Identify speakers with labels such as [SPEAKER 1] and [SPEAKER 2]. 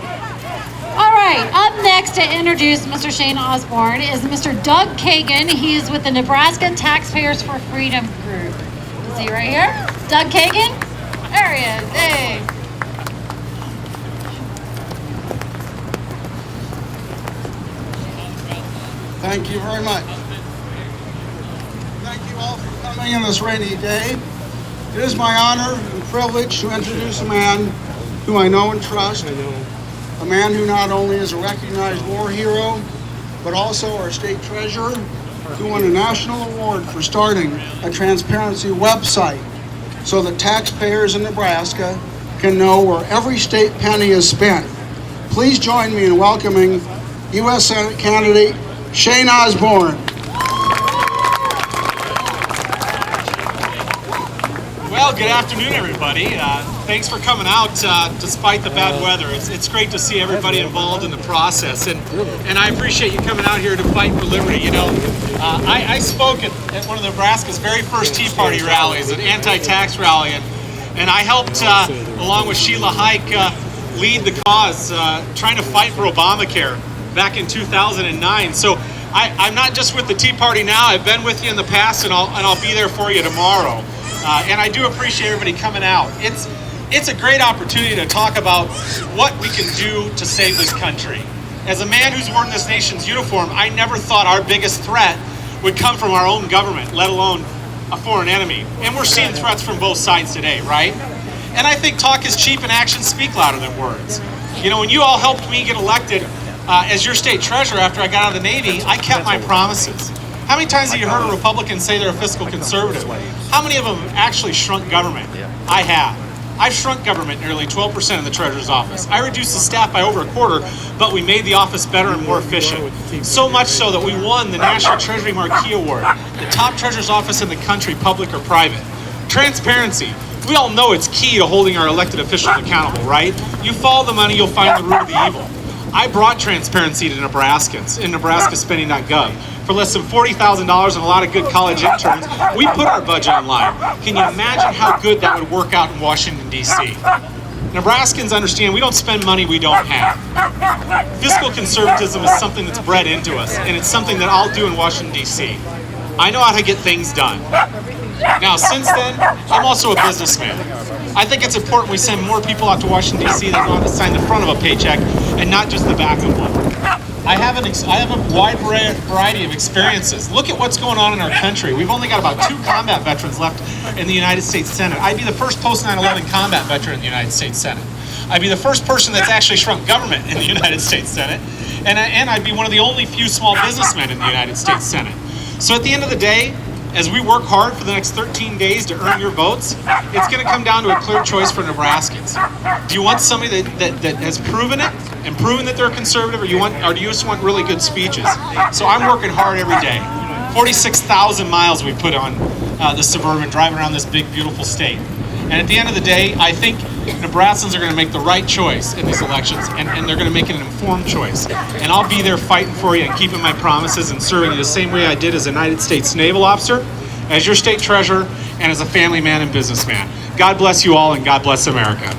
[SPEAKER 1] All right, up next to introduce Mr. Shane Osborn is Mr. Doug Kagan. He is with the Nebraska Taxpayers for Freedom Group. Is he right here? Doug Kagan? There he is. Hey.
[SPEAKER 2] Thank you very much. Thank you all for coming on this rainy day. It is my honor and privilege to introduce a man whom I know and trust. A man who not only is a recognized war hero, but also our state treasurer, who won a national award for starting a transparency website so that taxpayers in Nebraska can know where every state penny is spent. Please join me in welcoming U.S. Senate candidate Shane Osborn.
[SPEAKER 3] Well, good afternoon, everybody. Thanks for coming out despite the bad weather. It's great to see everybody involved in the process, and I appreciate you coming out here to fight for liberty. You know, I spoke at one of Nebraska's very first Tea Party rallies, an anti-tax rally, and I helped, along with Sheila Hike, lead the cause, trying to fight for Obamacare back in 2009. So I'm not just with the Tea Party now. I've been with you in the past, and I'll be there for you tomorrow. And I do appreciate everybody coming out. It's a great opportunity to talk about what we can do to save this country. As a man who's worn this nation's uniform, I never thought our biggest threat would come from our own government, let alone a foreign enemy. And we're seeing threats from both sides today, right? And I think talk is cheap and actions speak louder than words. You know, when you all helped me get elected as your state treasurer after I got out of the Navy, I kept my promises. How many times have you heard a Republican say they're a fiscal conservative? How many of them have actually shrunk government? I have. I've shrunk government nearly 12% in the treasurer's office. I reduced the staff by over a quarter, but we made the office better and more efficient. So much so that we won the National Treasury Marquee Award, the top treasurer's office in the country, public or private. Transparency. We all know it's key to holding our elected officials accountable, right? You follow the money, you'll find the root of the evil. I brought transparency to Nebraskans in nebraskaspending.gov. For less than $40,000 and a lot of good college interns, we put our budget online. Can you imagine how good that would work out in Washington, D.C.? Nebraskans understand we don't spend money we don't have. Fiscal conservatism is something that's bred into us, and it's something that I'll do in Washington, D.C. I know how to get things done. Now, since then, I'm also a businessman. I think it's important we send more people out to Washington, D.C. that want to sign the front of a paycheck and not just the back of one. I have a wide variety of experiences. Look at what's going on in our country. We've only got about 2 combat veterans left in the United States Senate. I'd be the first post 9/11 combat veteran in the United States Senate. I'd be the first person that's actually shrunk government in the United States Senate. And I'd be one of the only few small businessmen in the United States Senate. So at the end of the day, as we work hard for the next 13 days to earn your votes, it's going to come down to a clear choice for Nebraskans. Do you want somebody that has proven it and proven that they're conservative, or do you just want really good speeches? So I'm working hard every day. 46,000 miles we put on the Suburban, driving around this big, beautiful state. And at the end of the day, I think Nebraskans are going to make the right choice in these elections, and they're going to make an informed choice. And I'll be there fighting for you and keeping my promises and serving you the same way I did as a United States naval officer, as your state treasurer, and as a family man and businessman. God bless you all, and God bless America.